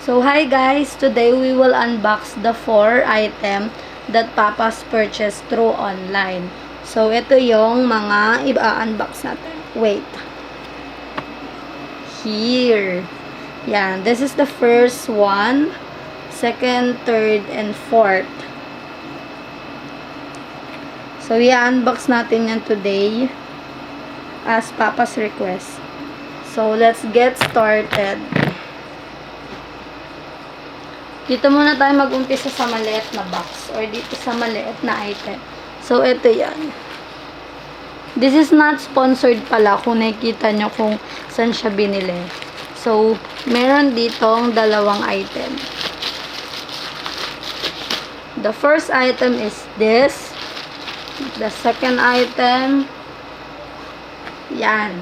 So, hi guys! Today we will unbox the 4 item that Papa's purchased through online. So, ito yung mga i-unbox natin. Wait. Here. Yan. This is the first one, second, third, and fourth. So, i-unbox natin yan today as Papa's request. So, let's get started. Dito muna tayo mag-umpisa sa maliit na box or dito sa maliit na item. So, ito yan. This is not sponsored pala kung nakikita nyo kung saan siya binili. So, meron ditong dalawang item. The first item is this. The second item, yan.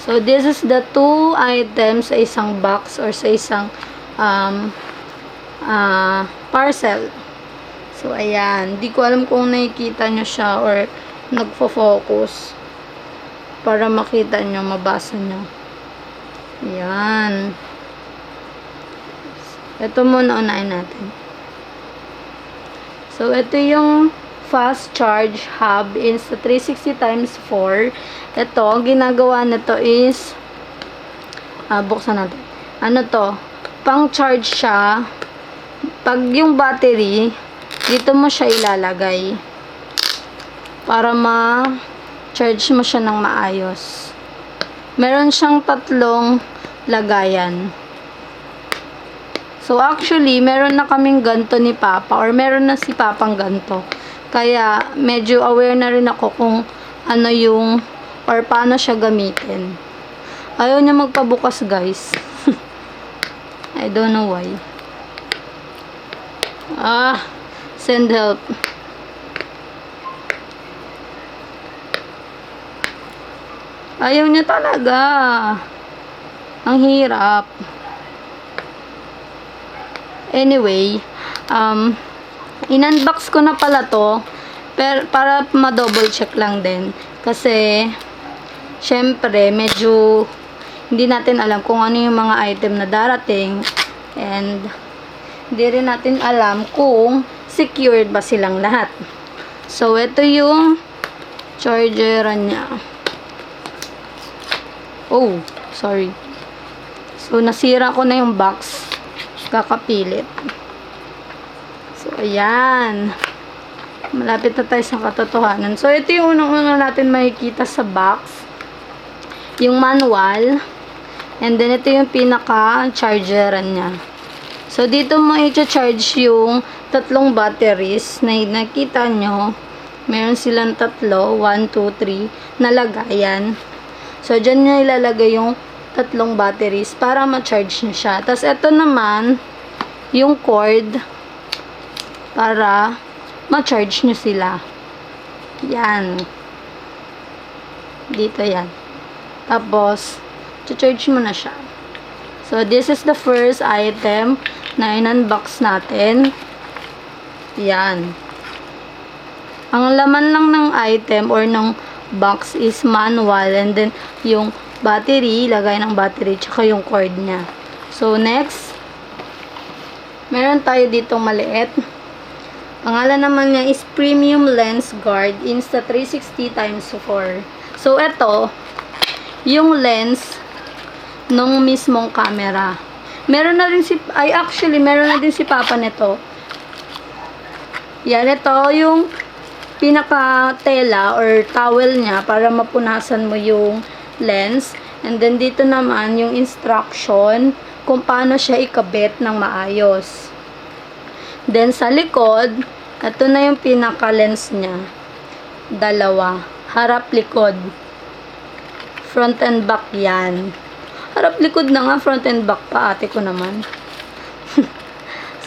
So, this is the 2 items sa isang box or sa isang parcel. So, ayan. Di ko alam kung nakikita nyo siya or nagfo-focus para makita nyo, mabasa nyo. Ayan. Ito muna unahin natin. So, ito yung fast charge hub Insta360 x4. Ito, ginagawa nito is buksan natin. Ano to? Pang charge siya. Pag yung battery, dito mo siya ilalagay para ma-charge mo siya ng maayos. Meron siyang 3 lagayan. So, actually, meron na kaming ganto ni Papa or meron na si Papang ganto. Kaya, medyo aware na rin ako kung ano yung or paano siya gamitin. Ayaw niya magpabukas, guys. I don't know why. Send help. Ayaw niya talaga. Ang hirap. Anyway, in-unbox ko na pala to para ma-double check lang din. Kasi, syempre, medyo hindi natin alam kung ano yung mga item na darating and hindi rin natin alam kung secured ba silang lahat. So, ito yung chargeran niya. Oh, sorry. So, nasira ko na yung box. Kakapilit. So, ayan. Malapit na tayo sa katotohanan. So, ito yung unang-una natin makikita sa box. Yung manual. And then, ito yung pinaka-chargeran niya. So, dito mo i-charge yung 3 batteries na nakita nyo. Meron silang 3, 1, 2, 3 na lagayan. So, dyan nyo ilalagay yung 3 batteries para ma-charge nyo siya. Tapos, ito naman, yung cord para ma-charge nyo sila. Yan. Dito yan. Tapos, charge mo na siya. So, this is the first item na in-unbox natin. Yan. Ang laman lang ng item or ng box is manual and then yung battery, lagay ng battery, tsaka yung cord niya. So, next, meron tayo ditong maliit. Pangalan naman niya is Premium Lens Guard Insta360 x4. So, ito, yung lens nung mismong camera. Meron na rin meron na din si Papa nito. Yan, ito yung pinaka-tela or towel niya para mapunasan mo yung lens. And then, dito naman yung instruction kung paano siya ikabit ng maayos. Then, sa likod, ito na yung pinaka-lens niya. 2. Harap-likod. Front and back yan. Harap-likod na nga, front and back pa, ate ko naman.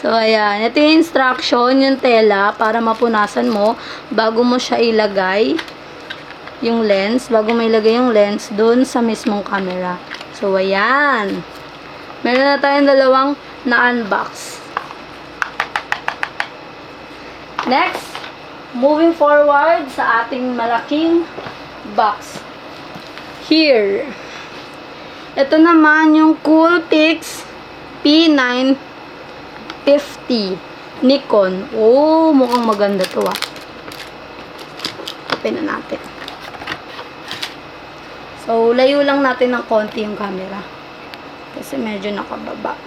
So, ayan. Ito yung instruction, yung tela, para mapunasan mo bago mo siya ilagay yung lens, bago mo ilagay yung lens dun sa mismong camera. So, ayan. Meron na tayong 2 na-unbox. Next, moving forward sa ating malaking box. Here. Ito naman yung Coolpix P950 Nikon. Oh, mukhang maganda to ah. Open na natin. So, layo lang natin ng konti yung camera. Kasi medyo nakababa.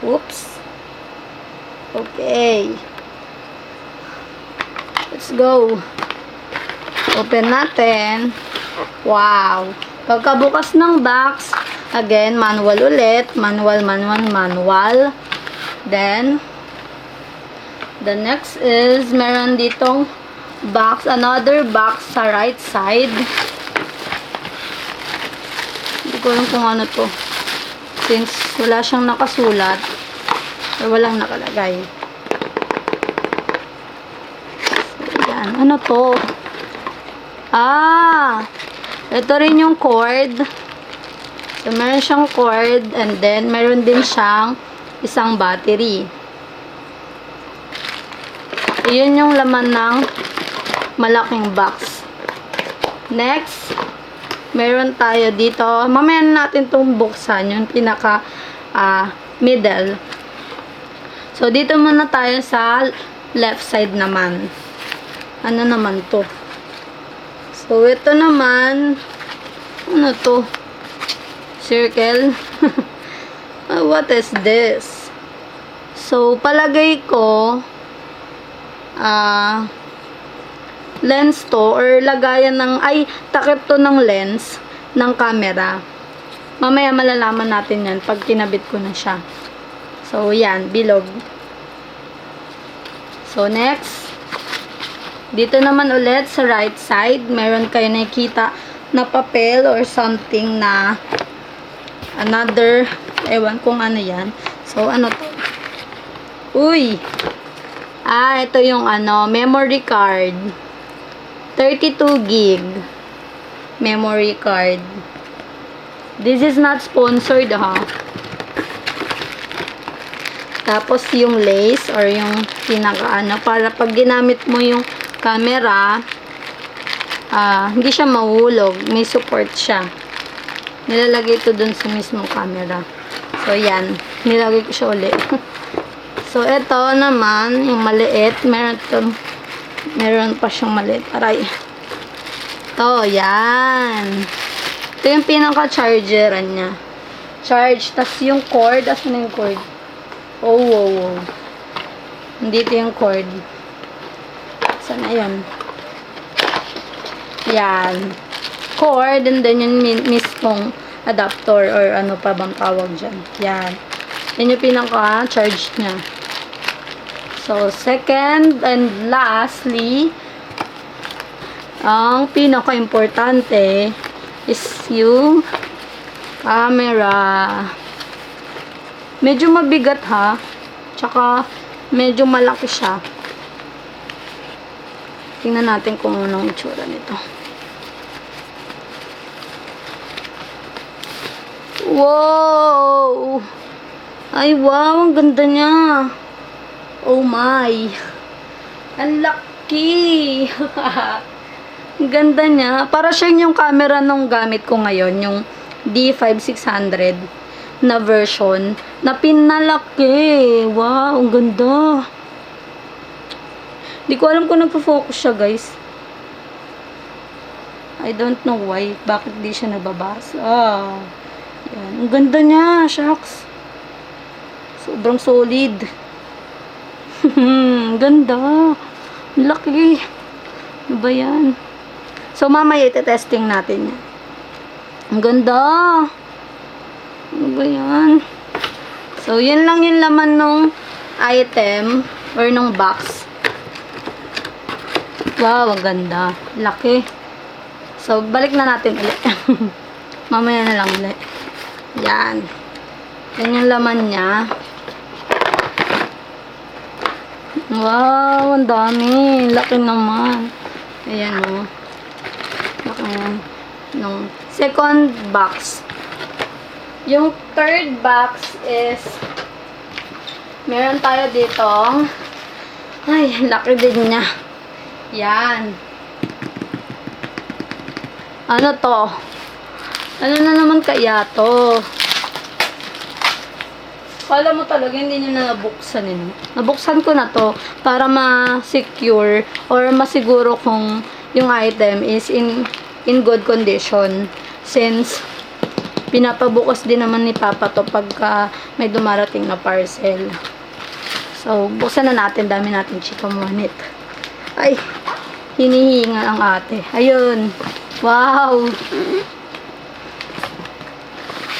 Oops. Okay. Let's go. Open natin. Wow. Pagkabukas ng box, again, manual ulit. Manual. Then, the next is, meron ditong box, another box sa right side. Hindi ko alam kung ano to. Since wala siyang nakasulat, or walang nakalagay. So, yan. Ano to? Ito rin yung cord. So, meron siyang cord, and then, meron din siyang isang battery. Iyon yung laman ng malaking box. Next, meron tayo dito. Mamaya natin itong buksan, yung pinaka middle. So, dito muna tayo sa left side naman. Ano naman to? So, ito naman, ano to? Circle. What is this? So, palagay ko, lens to, or lagayan ng, takip to ng lens ng camera. Mamaya malalaman natin yan pag kinabit ko na siya. So, yan, bilog. So, next, dito naman ulit sa right side, meron kayo nakikita na papel or something na another, ewan kung ano yan. So, ano to? Uy! Ito yung memory card. 32 gig memory card. This is not sponsored, ha? Tapos yung lace or yung pinaka para pag ginamit mo yung camera, hindi siya mahulog. May support siya. Nilalagay ito dun sa mismong camera. So, yan. Nilagay ko siya ulit. So, ito naman, yung maliit. Meron pa siyang maliit. Aray. Ito, yan. Ito yung pinaka-chargeran niya. Charge. Tapos yung cord. Asan yung cord? Oh. Dito yung cord. Sana yun. Yan. Cord, and then yung mismong adapter or ano pa bang tawag dyan. Yan. Yan yung pinaka-charge niya. So, second and lastly, ang pinaka-importante is yung camera. Medyo mabigat, ha? Tsaka, medyo malaki siya. Tingnan natin kung anong itsura nito. Wow! Ay, wow! Ang ganda niya! Oh my! Ang laki! Ang ganda niya. Para siyang yung camera nung gamit ko ngayon, yung D5600 na version, na pinalaki. Wow! Ang ganda! Di ko alam kung nagpo-focus siya, guys. I don't know why. Bakit di siya nababasa? Yan. Ang ganda niya. Shucks. Sobrang solid. Ganda. Laki. Ano ba yan? So, mamaya ite-testing natin yan. Ang ganda. Ano ba yan? So, yun lang yung laman nung item or nung box. Wow, ang ganda. Laki. So, balik na natin ulit. Mamaya na lang ulit. Yan. Yan yung laman niya. Wow, ang dami. Laki naman. Ayan, o. Laki naman. Nung second box. Yung third box is meron tayo ditong laki din niya. Yan. Ano to? Ano na naman kaya to? Kala mo talaga hindi nyo na nabuksan eh. Nabuksan ko na to para ma-secure or masiguro kung yung item is in good condition. Since pinapabukas din naman ni Papa to pagka may dumarating na parcel. So, buksan na natin. Dami natin chika monit. Ay, hinihinga ang ate. Ayun. Wow.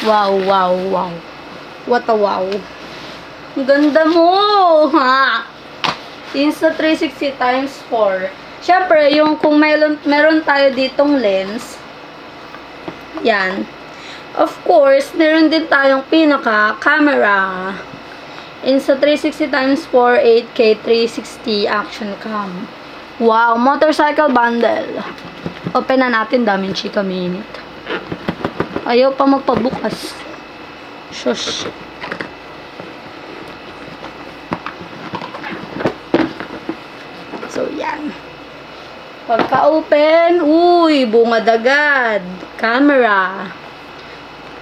Wow, wow, wow. What a wow. Ang ganda mo. Ha? Insta360 times 4. Siyempre, yung kung meron tayo ditong lens. Yan. Of course, meron din tayong pinaka-camera. Insta360 times 4 8K 360 action cam. Wow, motorcycle bundle. Open na natin, daming chika minute. Ayaw pa magpabukas. Shush. So, yan. Pagka-open, uy, bungad agad. Camera.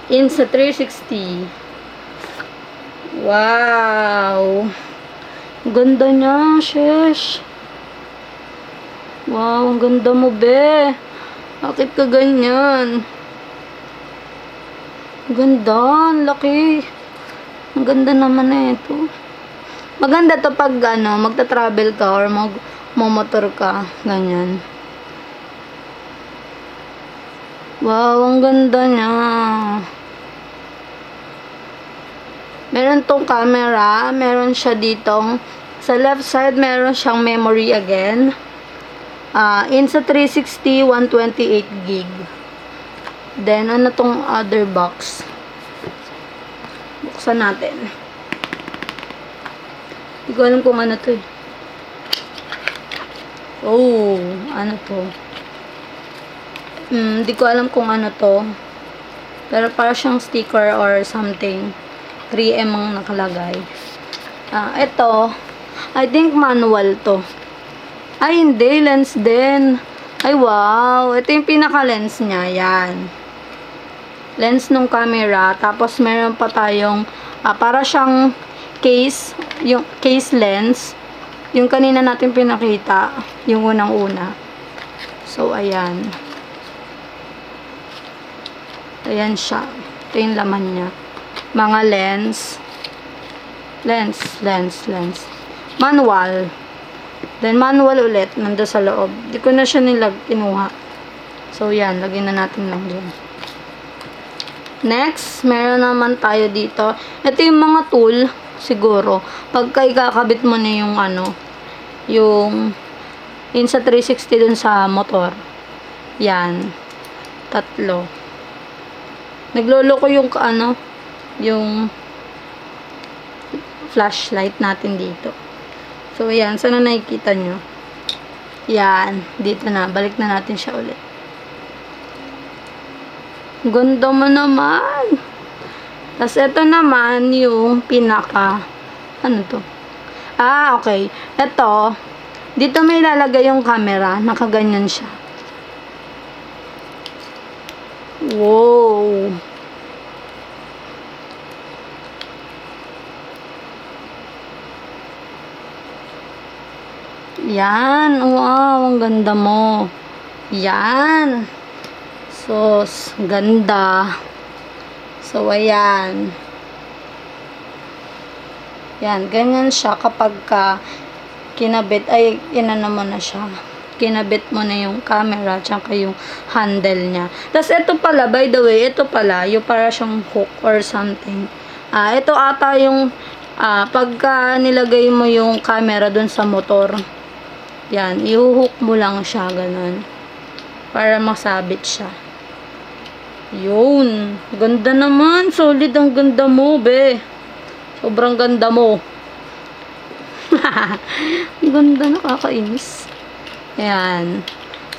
Insta360. Wow. Ganda niya, shesh. Wow, ang ganda mo, be. Bakit ka ganyan? Ganda, ang laki. Ang ganda naman na ito. Maganda to pag magta-travel ka or motor ka. Ganyan. Wow, ang ganda niya. Meron tong camera. Meron siya ditong sa left side, meron siyang memory again. Insta360 128 gig. Then, ano tong other box? Buksan natin. Hindi ko alam kung ano to eh. Oh, ano to? Hindi ko alam kung ano to. Pero para siyang sticker or something. 3M ang nakalagay. Ito, I think manual to. Ay, hindi. Lens din. Ay, wow. Ito yung pinaka-lens niya. Yan. Lens nung camera. Tapos, meron pa tayong para siyang case. Yung case lens. Yung kanina natin pinakita. Yung unang-una. So, ayan. Ayan siya. Ito yung laman niya. Mga lens. Lens. Manual. Then, manual ulit. Nandun sa loob. Di ko na siya kinuha. So, yan. Lagyan na natin lang dyan. Next, meron naman tayo dito. Ito yung mga tool, siguro. Pagka ikakabit mo na yung yung Insta360 dun sa motor. Yan. 3. Naglolo ko yung yung flashlight natin dito. So, ayan. Sana nakikita nyo? Yan. Dito na. Balik na natin siya ulit. Ganda mo naman. Tapos, ito naman yung pinaka ano to? Okay. Ito. Dito may lalagay yung camera. Nakaganyan siya. Wow. Yan. Wow, ang ganda mo. Yan. So, ganda. So, ayan. Yan. Ganyan siya kapag kinabit. Ay, naman na siya. Kinabit mo na yung camera tsaka yung handle niya. Tapos, ito pala, by the way, ito pala, yung para siyang hook or something. Ito ata yung pagka nilagay mo yung camera dun sa motor. Yan, ihuhook mo lang siya, ganun. Para masabit siya. Yun. Ganda naman. Solid ang ganda mo, be. Sobrang ganda mo. Ganda, nakakainis. Ayan.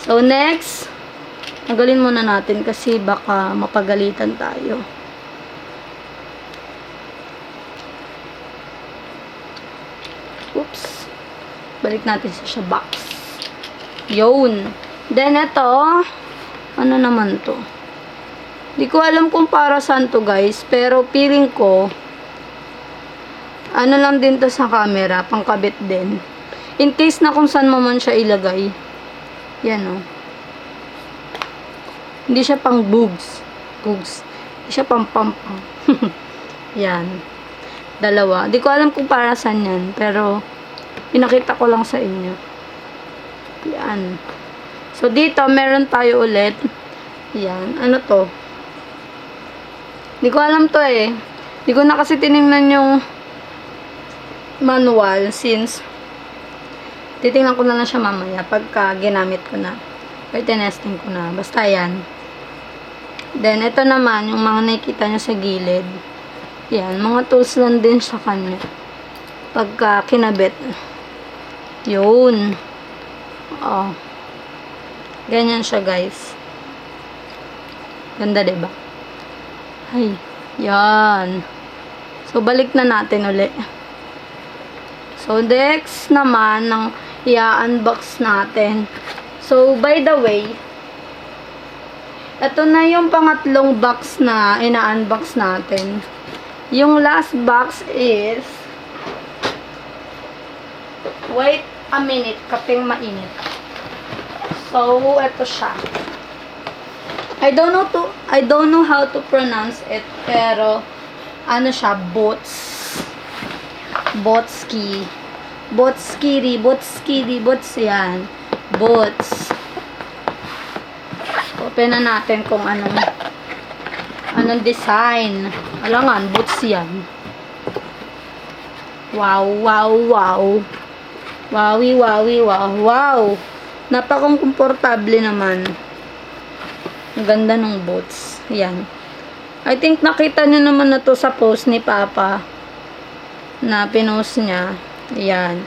So, next. Tagalin muna natin kasi baka mapagalitan tayo. Oops. Balik natin sa box. Yun. Then, ito. Ano naman to? Di ko alam kung para saan to, guys. Pero, feeling ko, Ano lang din to sa camera, pangkabit din. In case na kung saan mo man siya ilagay. Yan o. Hindi siya pang boobs. Hindi siya pang pump. Yan. Dalawa. Di ko alam kung para saan yan. Pero, pinakita ko lang sa inyo. Yan. So, dito, meron tayo ulit. Yan. Ano to? Di ko alam to eh. Di ko na kasi tinignan yung manual since titingnan ko na lang siya mamaya pagka ginamit ko na. Or tinesting ko na. Basta yan. Then, ito naman, yung mga nakikita nyo sa gilid. Yan, mga tools lang din sa kanya. Pagka kinabit. Yun. Oh. Ganyan siya, guys. Ganda, diba? Ay, yan. So, balik na natin uli. So, next naman, ng i-unbox natin. So, by the way, ito na yung pangatlong box na ina-unbox natin. Yung last box is, wait a minute, kaping mainit. So, ito siya. I don't know how to pronounce it, pero ano siya, bots yan. Bots. Open na natin kung anong design. Alangan, boots yan. Wow. Wow. Napakang komportable naman. Ang ganda ng boots. Yan. I think nakita nyo naman na to sa post ni Papa. Na pinost niya. Yan.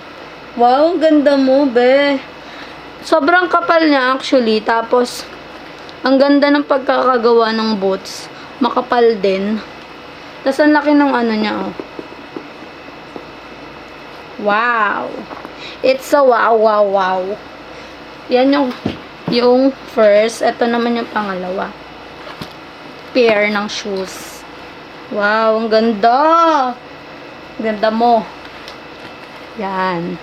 Wow, ganda mo, be. Sobrang kapal niya actually. Tapos, ang ganda ng pagkakagawa ng boots. Makapal din. Tapos, ang laki ng ano niya, oh. Wow. It's a wow. Yan yung first. Ito naman yung pangalawa. Pair ng shoes. Wow, ang ganda. Ganda mo. Yan.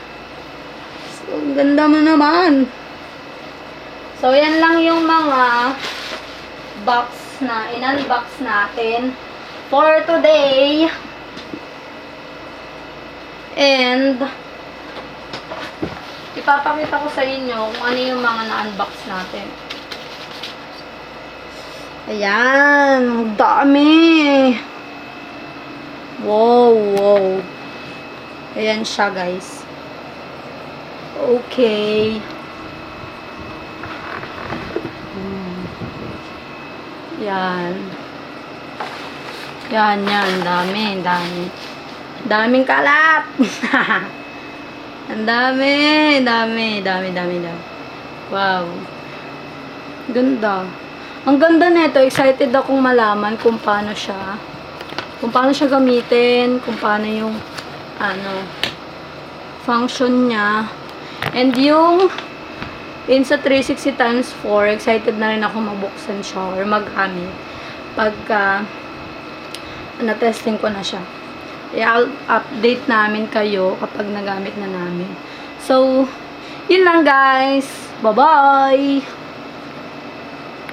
So, ang ganda mo naman. So, yan lang yung mga box na in-unbox natin for today. And, ipapakita ko sa inyo kung ano yung mga na-unbox natin. Ayan. Ang dami. Wow. Ayan siya, guys. Okay. Yan. Dami. Daming kalat. Ang dami. Wow. Ganda. Ang ganda nito. Excited akong malaman kung paano siya gamitin, kung paano yung function niya. And yung Insa 360 times 4, excited na rin ako mabuksan siya or magamit pagka na-testing ko na siya. I'll update namin kayo kapag nagamit na namin. So, yun lang guys. Bye-bye!